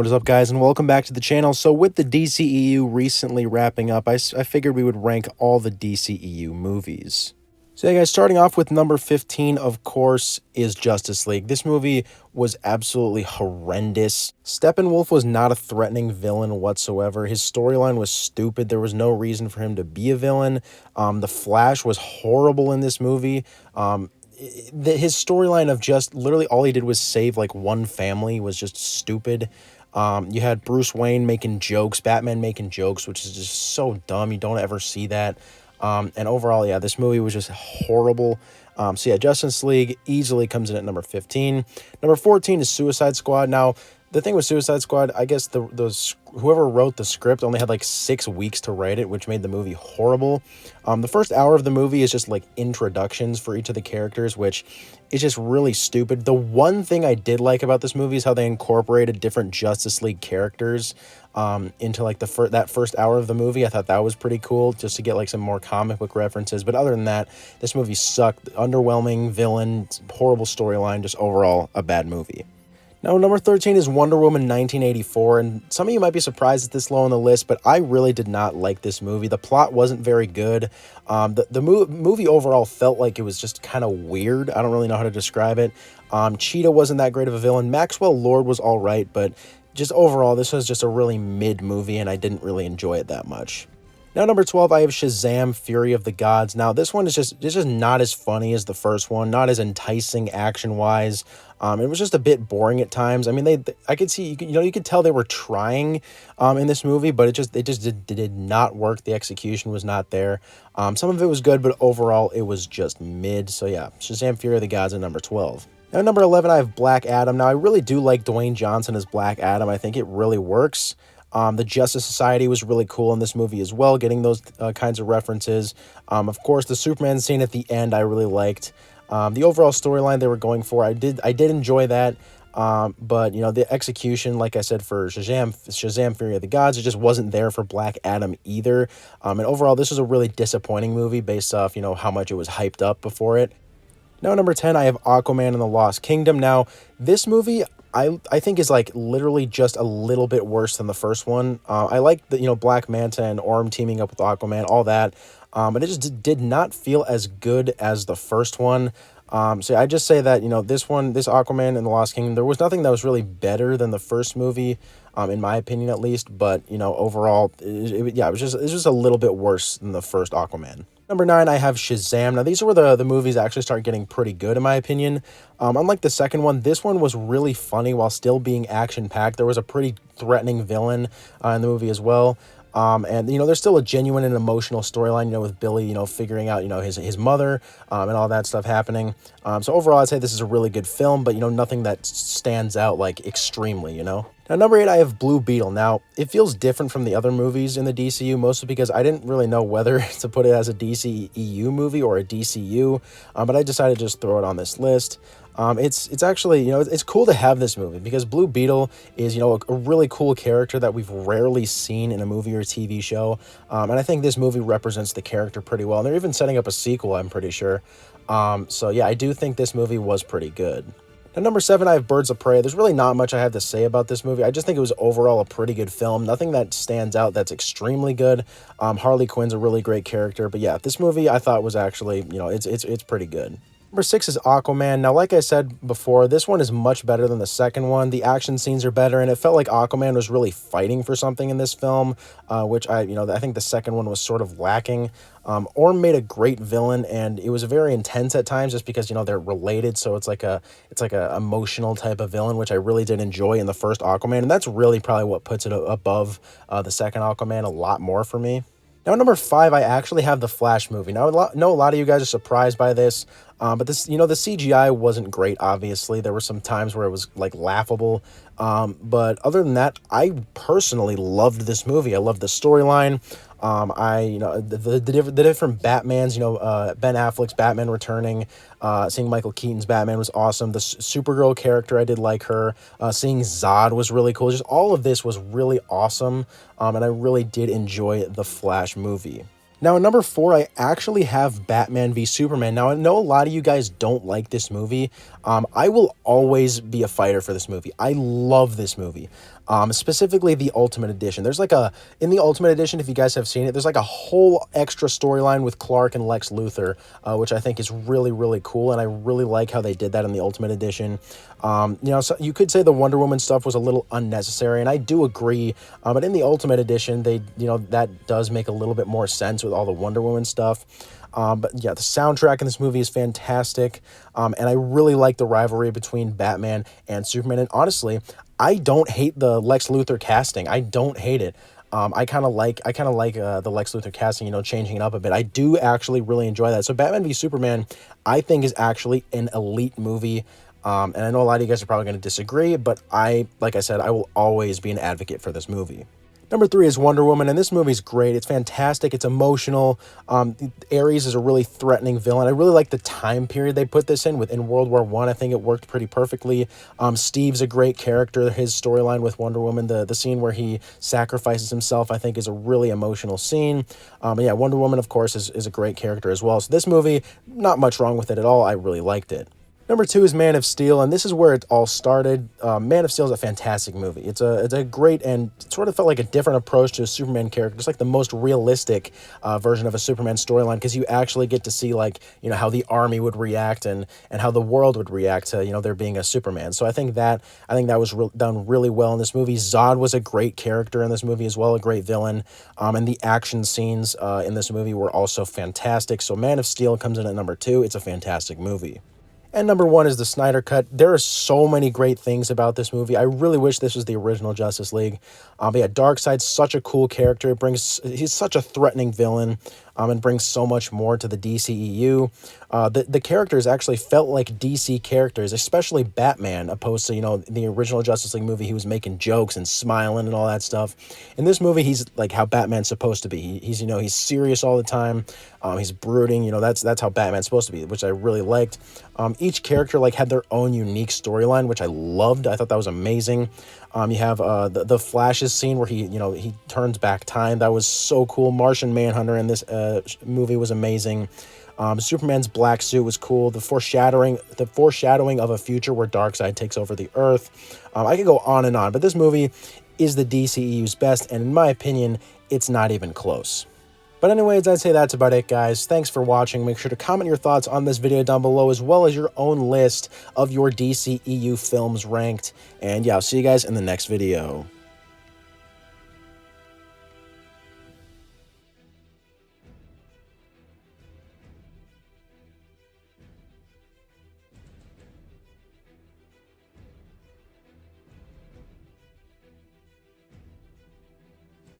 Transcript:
What is up, guys, and welcome back to the channel. So with the DCEU recently wrapping up, I figured we would rank all the DCEU movies. So yeah, guys, starting off with number 15, of course, is Justice League. This movie was absolutely horrendous. Steppenwolf was not a threatening villain whatsoever. His storyline was stupid. There was no reason for him to be a villain. The Flash was horrible in this movie. His storyline of just literally all he did was save like one family was just stupid. You had Bruce Wayne making jokes, Batman making jokes, which is just so dumb. You don't ever see that. And overall, yeah, this movie was just horrible. So yeah, Justice League easily comes in at number 15. Number 14 is Suicide Squad. Now, the thing with Suicide Squad, I guess whoever wrote the script only had like 6 weeks to write it, which made the movie horrible. The first hour of the movie is just like introductions for each of the characters, which is just really stupid. The one thing I did like about this movie is how they incorporated different Justice League characters into like that first hour of the movie. I thought that was pretty cool, just to get like some more comic book references. But other than that, this movie sucked. Underwhelming villain, horrible storyline, just overall a bad movie. Now, number 13 is Wonder Woman 1984, and some of you might be surprised it's this low on the list, but I really did not like this movie. The plot wasn't very good. The movie overall felt like it was just kind of weird. I don't really know how to describe it. Cheetah wasn't that great of a villain. Maxwell Lord was all right, but just overall, this was just a really mid movie, and I didn't really enjoy it that much. Now, number 12, I have Shazam! Fury of the Gods. Now, this one is just not as funny as the first one, not as enticing action-wise. It was just a bit boring at times. I mean, I could see, you could tell they were trying in this movie, but it just did not work. The execution was not there. Some of it was good, but overall, it was just mid. So yeah, Shazam! Fury of the Gods at number 12. Now, number 11, I have Black Adam. Now, I really do like Dwayne Johnson as Black Adam. I think it really works. The Justice Society was really cool in this movie as well, getting those kinds of references. Of course, the Superman scene at the end I really liked. The overall storyline they were going for, I did enjoy that. But, the execution, like I said, for Shazam! Fury of the Gods, it just wasn't there for Black Adam either. And overall, this was a really disappointing movie based off, how much it was hyped up before it. Now, number 10, I have Aquaman and the Lost Kingdom. Now, this movie, I think is like literally just a little bit worse than the first one. I like the, Black Manta and Orm teaming up with Aquaman, all that. But it just did not feel as good as the first one. So I just say that, this Aquaman and the Lost Kingdom, there was nothing that was really better than the first movie, in my opinion at least. But, overall, it was just a little bit worse than the first Aquaman. Number 9, I have Shazam. Now, these are where the movies actually start getting pretty good, in my opinion. Unlike the second one, this one was really funny while still being action-packed. There was a pretty threatening villain in the movie as well. And, there's still a genuine and emotional storyline, with Billy, figuring out, his mother, and all that stuff happening. So overall, I'd say this is a really good film, but, nothing that stands out, like, extremely, Now, number 8, I have Blue Beetle. Now, it feels different from the other movies in the DCU, mostly because I didn't really know whether to put it as a DCEU movie or a DCU, but I decided to just throw it on this list. It's actually, it's cool to have this movie because Blue Beetle is, a really cool character that we've rarely seen in a movie or TV show. And I think this movie represents the character pretty well. And they're even setting up a sequel, I'm pretty sure. So yeah, I do think this movie was pretty good. Now, number 7, I have Birds of Prey. There's really not much I have to say about this movie. I just think it was overall a pretty good film. Nothing that stands out that's extremely good. Harley Quinn's a really great character. But yeah, this movie I thought was actually, it's pretty good. Number 6 is Aquaman. Now, like I said before, this one is much better than the second one. The action scenes are better, and it felt like Aquaman was really fighting for something in this film, which I think the second one was sort of lacking. Orm made a great villain, and it was very intense at times just because, they're related, so it's like a emotional type of villain, which I really did enjoy in the first Aquaman, and that's really probably what puts it above the second Aquaman a lot more for me. Now, number 5, I actually have the Flash movie. Now, I know a lot of you guys are surprised by this, but this, the CGI wasn't great, obviously. There were some times where it was, like, laughable. But other than that, I personally loved this movie. I loved the storyline. The different Batmans, Ben Affleck's Batman returning, seeing Michael Keaton's Batman was awesome. The Supergirl character, I did like her. Seeing Zod was really cool. Just all of this was really awesome, and I really did enjoy the Flash movie. Now, at number 4, I actually have Batman v Superman. Now, I know a lot of you guys don't like this movie. I will always be a fighter for this movie. I love this movie. specifically the Ultimate Edition. There's like in the Ultimate Edition, if you guys have seen it, there's like a whole extra storyline with Clark and Lex Luthor, which I think is really, really cool, and I really like how they did that in the Ultimate Edition. So you could say the Wonder Woman stuff was a little unnecessary, and I do agree, but in the Ultimate Edition, that does make a little bit more sense with all the Wonder Woman stuff. But yeah, the soundtrack in this movie is fantastic, and I really like the rivalry between Batman and Superman. And honestly, I don't hate the Lex Luthor casting. I don't hate it. I kind of like the Lex Luthor casting, changing it up a bit. I do actually really enjoy that. So Batman v Superman, I think, is actually an elite movie. And I know a lot of you guys are probably going to disagree, but like I said, I will always be an advocate for this movie. Number 3 is Wonder Woman, and this movie's great. It's fantastic. It's emotional. Ares is a really threatening villain. I really like the time period they put this in. Within World War I think it worked pretty perfectly. Steve's a great character. His storyline with Wonder Woman, the scene where he sacrifices himself, I think is a really emotional scene. And yeah, Wonder Woman, of course, is a great character as well. So this movie, not much wrong with it at all. I really liked it. Number 2 is Man of Steel, and this is where it all started. Man of Steel is a fantastic movie. It's a great, and it sort of felt like a different approach to a Superman character. It's like the most realistic version of a Superman storyline, because you actually get to see how the army would react and how the world would react to there being a Superman. So I think that was done really well in this movie. Zod was a great character in this movie as well, a great villain, and the action scenes in this movie were also fantastic. So Man of Steel comes in at number 2. It's a fantastic movie. And number 1 is the Snyder Cut. There are so many great things about this movie. I really wish this was the original Justice League. But yeah, Darkseid's such a cool character. He's such a threatening villain, and brings so much more to the DCEU. The characters actually felt like DC characters, especially Batman, opposed to, the original Justice League movie. He was making jokes and smiling and all that stuff. In this movie, he's like how Batman's supposed to be. He's serious all the time. He's brooding. That's how Batman's supposed to be, which I really liked. Each character had their own unique storyline, which I loved. I thought that was amazing. You have the Flash's scene where he turns back time. That was so cool. Martian Manhunter in this movie was amazing. Superman's black suit was cool. The foreshadowing of a future where Darkseid takes over the Earth. I could go on and on, but this movie is the DCEU's best, and in my opinion, it's not even close. But anyways, I'd say that's about it, guys. Thanks for watching. Make sure to comment your thoughts on this video down below, as well as your own list of your DCEU films ranked. And yeah, I'll see you guys in the next video.